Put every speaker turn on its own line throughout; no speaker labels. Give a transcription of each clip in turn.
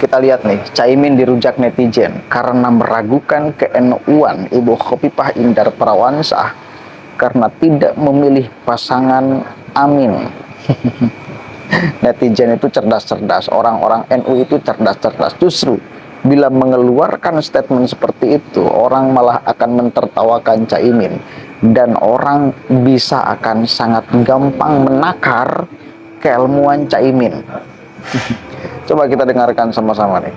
Kita lihat nih, Caimin dirujak netizen karena meragukan ke-NU-an Ibu Khofifah Indar Parawansa karena tidak memilih pasangan Amin. Netizen itu cerdas-cerdas, orang-orang NU itu cerdas-cerdas. Justru bila mengeluarkan statement seperti itu, orang malah akan mentertawakan Caimin dan orang bisa akan sangat gampang menakar keilmuan Caimin. Coba kita dengarkan sama-sama nih.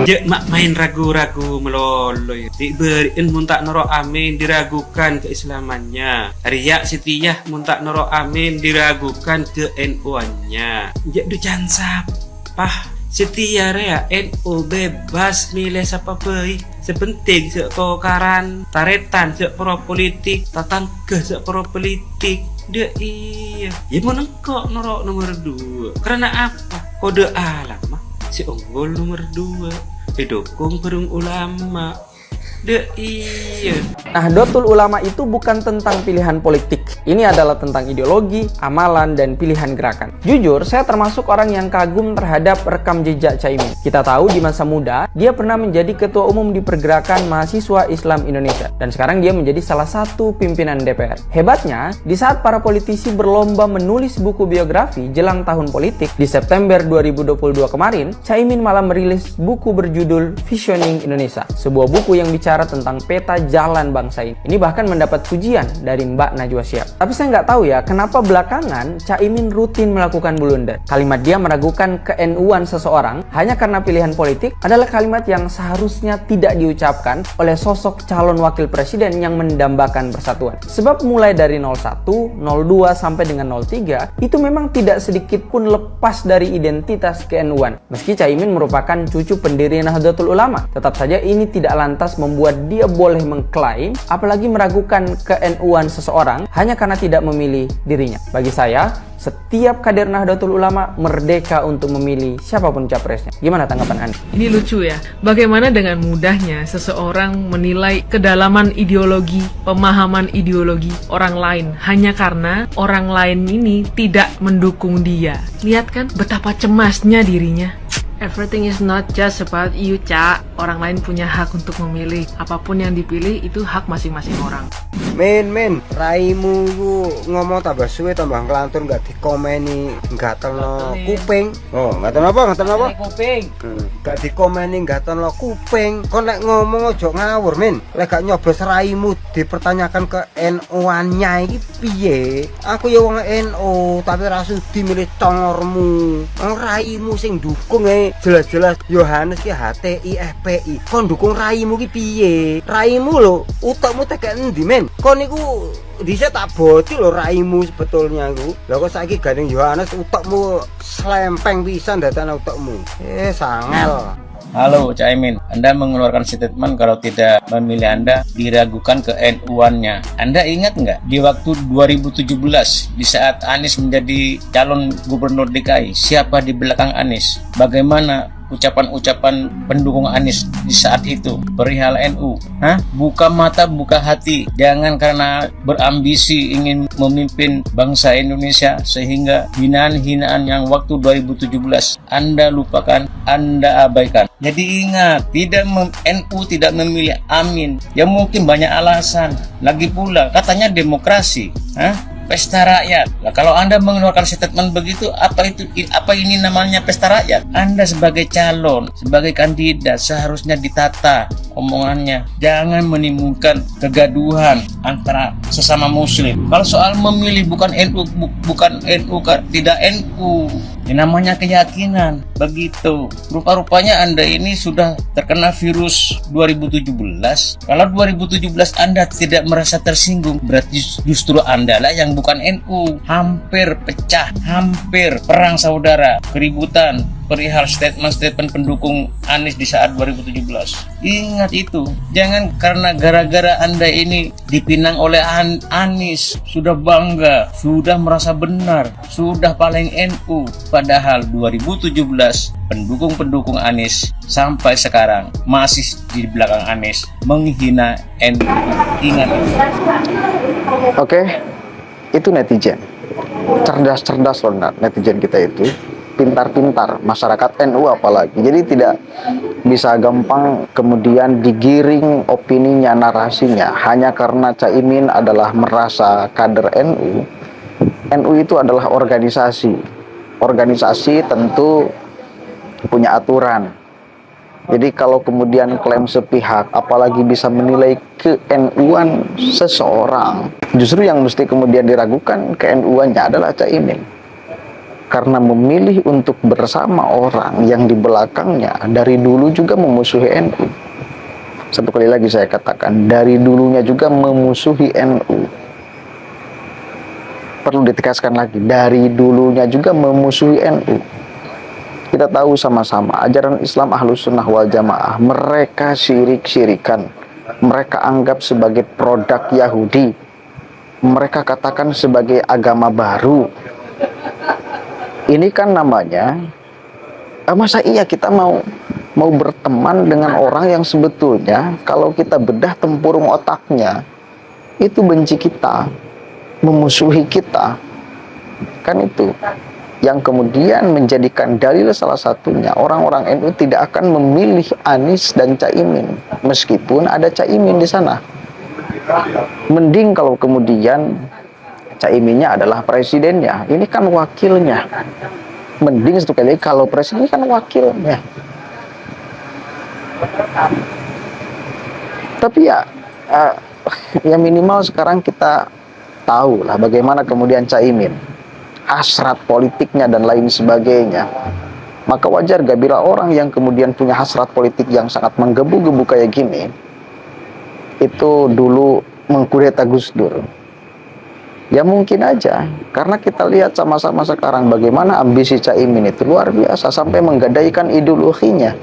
Je mak main ragu-ragu meloloy. Diberiin muntak noro amin diragukan keislamannya. Riak Sitiyah muntak noro amin diragukan ke NU-nya. Jadi jangan sapah. Setia rea NU bebas milih siapa pei. Sepenting sekokaran taretan sepro politik tatang ke sepro politik. Dia iya. Ya menengkok noro nomor 2. Karena apa? Kode alam si unggul nomor 2 didukung burung ulama. Iya.
Nahdlatul Ulama itu bukan tentang pilihan politik. Ini adalah tentang ideologi, amalan, dan pilihan gerakan. Jujur, saya termasuk orang yang kagum terhadap rekam jejak Caimin. Kita tahu di masa muda, dia pernah menjadi ketua umum di Pergerakan Mahasiswa Islam Indonesia. Dan sekarang dia menjadi salah satu pimpinan DPR. Hebatnya, di saat para politisi berlomba menulis buku biografi jelang tahun politik, di September 2022 kemarin, Caimin malah merilis buku berjudul Visioning Indonesia. Sebuah buku yang bicara tentang peta jalan bangsa ini. Ini bahkan mendapat pujian dari Mbak Najwa Shihab. Tapi saya nggak tahu ya, kenapa belakangan Caimin rutin melakukan blunder. Kalimat dia meragukan ke-NU-an seseorang hanya karena pilihan politik adalah kalimat yang seharusnya tidak diucapkan oleh sosok calon wakil presiden yang mendambakan persatuan. Sebab mulai dari 01, 02 sampai dengan 03 itu memang tidak sedikit pun lepas dari identitas ke-NU-an. Meski Caimin merupakan cucu pendiri Nahdlatul Ulama, tetap saja ini tidak lantas membuat dia boleh mengklaim apalagi meragukan ke-NU-an seseorang hanya karena tidak memilih dirinya. Bagi saya, setiap kader Nahdlatul Ulama merdeka untuk memilih siapapun capresnya. Gimana tanggapan Anda?
Ini lucu ya, bagaimana dengan mudahnya seseorang menilai kedalaman ideologi, pemahaman ideologi orang lain hanya karena orang lain ini tidak mendukung dia. Lihat kan betapa cemasnya dirinya. Everything is not just about you, Cak. Orang lain punya hak untuk memilih. Apapun yang dipilih itu hak masing-masing orang.
Men, raimu ku ngomong tambah suwe tambah ngelantur gak dikomeni, gak telno kuping. Oh, gak telno apa?
Kuping.
Gak dikomeni gak telno kuping. Kon lek ngomong ojo ngawur, men. Lek gak nyoblos raimu dipertanyakan ke NU-nya iki piye? Aku ya wong NU, tapi ra sudi milih congormu. Raimu sing dukung jelas-jelas Yohanes ki HTI FPI. Kon dukung raimu ki piye? Raimu lho, utekmu tekek endi, men? Kon niku dhisik tak boti lho raimu sebetulnya iku. Lah kok saiki gandeng Yohanes utekmu slempeng pisan datane utekmu. Sangel.
Halo Caimin, Anda mengeluarkan statement kalau tidak memilih Anda diragukan ke NU-annya. Anda ingat nggak di waktu 2017 di saat Anies menjadi calon gubernur DKI, siapa di belakang Anies? Bagaimana ucapan-ucapan pendukung Anies di saat itu perihal NU? Buka mata, buka hati. Jangan karena berambisi ingin memimpin bangsa Indonesia sehingga hinaan-hinaan yang waktu 2017 Anda lupakan, Anda abaikan. Jadi ingat, NU tidak memilih Amin. Ya mungkin banyak alasan. Lagi pula katanya demokrasi. Pesta rakyat. Nah, kalau Anda mengeluarkan statement begitu, apa ini namanya pesta rakyat? Anda sebagai calon, sebagai kandidat seharusnya ditata omongannya. Jangan menimbulkan kegaduhan antara sesama muslim. Kalau soal memilih bukan NU, tidak NU. Ini namanya keyakinan. Begitu. Rupa-rupanya Anda ini sudah terkena virus 2017. Kalau 2017 Anda tidak merasa tersinggung, berarti justru Anda lah yang bukan NU. Hampir pecah, hampir perang saudara, keributan perihal statement-statement pendukung Anies di saat 2017. Ingat itu. Jangan karena gara-gara Anda ini dipinang oleh Anies, sudah bangga, sudah merasa benar, sudah paling NU. Padahal 2017 pendukung-pendukung Anies sampai sekarang masih di belakang Anies menghina NU. Ingat.
Oke, itu netizen. Cerdas-cerdas loh netizen kita itu. pintar-pintar, masyarakat NU apalagi. Jadi tidak bisa gampang kemudian digiring opininya, narasinya hanya karena Caimin adalah merasa kader NU. NU itu adalah organisasi. Organisasi tentu punya aturan. Jadi kalau kemudian klaim sepihak, apalagi bisa menilai ke-NU-an seseorang, justru yang mesti kemudian diragukan ke-NU-annya adalah Caimin. Karena memilih untuk bersama orang yang di belakangnya dari dulu juga memusuhi NU. Satu kali lagi saya katakan, dari dulunya juga memusuhi NU. Perlu ditegaskan lagi, dari dulunya juga memusuhi NU. Kita tahu sama-sama ajaran Islam Ahlus Sunnah wal Jamaah mereka syirik-syirikan, mereka anggap sebagai produk Yahudi, mereka katakan sebagai agama baru. Ini kan namanya masa iya kita mau berteman dengan orang yang sebetulnya kalau kita bedah tempurung otaknya itu benci kita, memusuhi kita. Kan itu yang kemudian menjadikan dalil salah satunya orang-orang NU tidak akan memilih Anies dan Caimin meskipun ada Caimin di sana. Mending kalau kemudian Caiminnya adalah presidennya, ini kan wakilnya. Mending satu kali kalau presiden kan wakilnya. Tapi ya minimal sekarang kita tahu lah bagaimana kemudian Caimin, hasrat politiknya dan lain sebagainya. Maka wajar gak bila orang yang kemudian punya hasrat politik yang sangat menggebu-gebu kayak gini itu dulu mengkudeta Gus Dur. Ya mungkin aja, karena kita lihat sama-sama sekarang bagaimana ambisi Caimin itu luar biasa sampai menggadaikan ideologinya,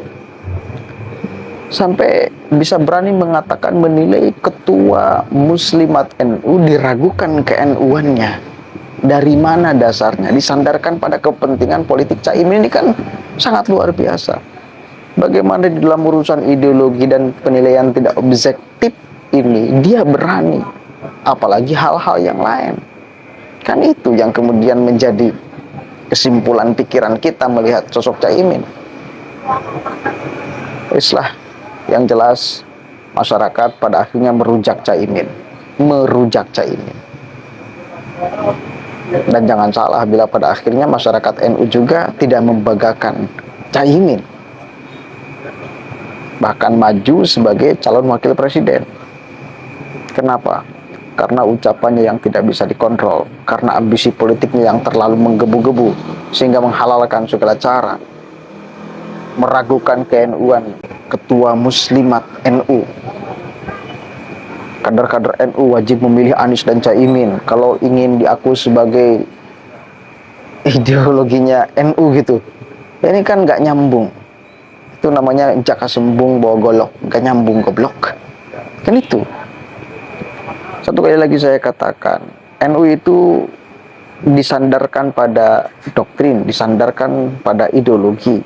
sampai bisa berani mengatakan menilai ketua Muslimat NU diragukan ke-NU-annya. Dari mana dasarnya? Disandarkan pada kepentingan politik. Caimin ini kan sangat luar biasa. Bagaimana di dalam urusan ideologi dan penilaian tidak objektif ini dia berani, apalagi hal-hal yang lain. Kan itu yang kemudian menjadi kesimpulan pikiran kita melihat sosok Caimin. Islah yang jelas masyarakat pada akhirnya merujak Caimin. Dan jangan salah bila pada akhirnya masyarakat NU juga tidak membanggakan Caimin, bahkan maju sebagai calon wakil presiden. Kenapa? Karena ucapannya yang tidak bisa dikontrol, karena ambisi politiknya yang terlalu menggebu-gebu sehingga menghalalkan segala cara, meragukan ke-NU-an ketua Muslimat NU. Kader-kader NU wajib memilih Anies dan Caimin kalau ingin diakui sebagai ideologinya NU gitu. Ini kan nggak nyambung. Itu namanya jaka sembung bawa golok, nggak nyambung goblok. Kan itu. Satu kali lagi saya katakan, NU itu disandarkan pada doktrin, disandarkan pada ideologi,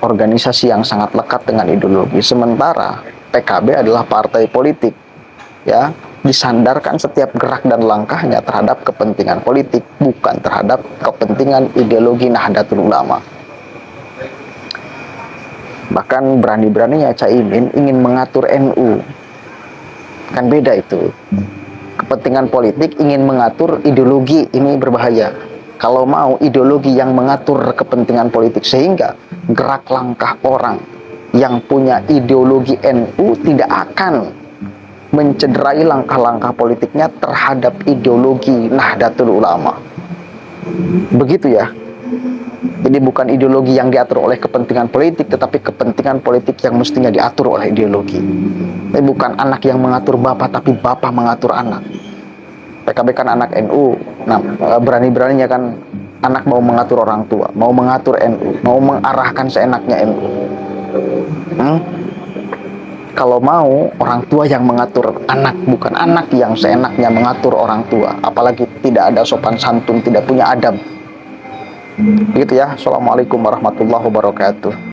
organisasi yang sangat lekat dengan ideologi. Sementara PKB adalah partai politik, ya, disandarkan setiap gerak dan langkahnya terhadap kepentingan politik, bukan terhadap kepentingan ideologi Nahdlatul Ulama. Bahkan berani-beraninya Caimin ingin mengatur NU. Kan beda itu. Kepentingan politik ingin mengatur ideologi, ini berbahaya. Kalau mau ideologi yang mengatur kepentingan politik, sehingga gerak langkah orang yang punya ideologi NU tidak akan mencederai langkah-langkah politiknya terhadap ideologi Nahdlatul Ulama. Begitu ya. Jadi bukan ideologi yang diatur oleh kepentingan politik, tetapi kepentingan politik yang mestinya diatur oleh ideologi. Ini bukan anak yang mengatur bapak, tapi bapak mengatur anak. PKB kan anak NU. Nah, berani-beraninya kan anak mau mengatur orang tua, mau mengatur NU, mau mengarahkan seenaknya NU. Kalau mau orang tua yang mengatur anak, bukan anak yang seenaknya mengatur orang tua, apalagi tidak ada sopan santun, tidak punya adab. Begitu ya. Assalamualaikum warahmatullahi wabarakatuh.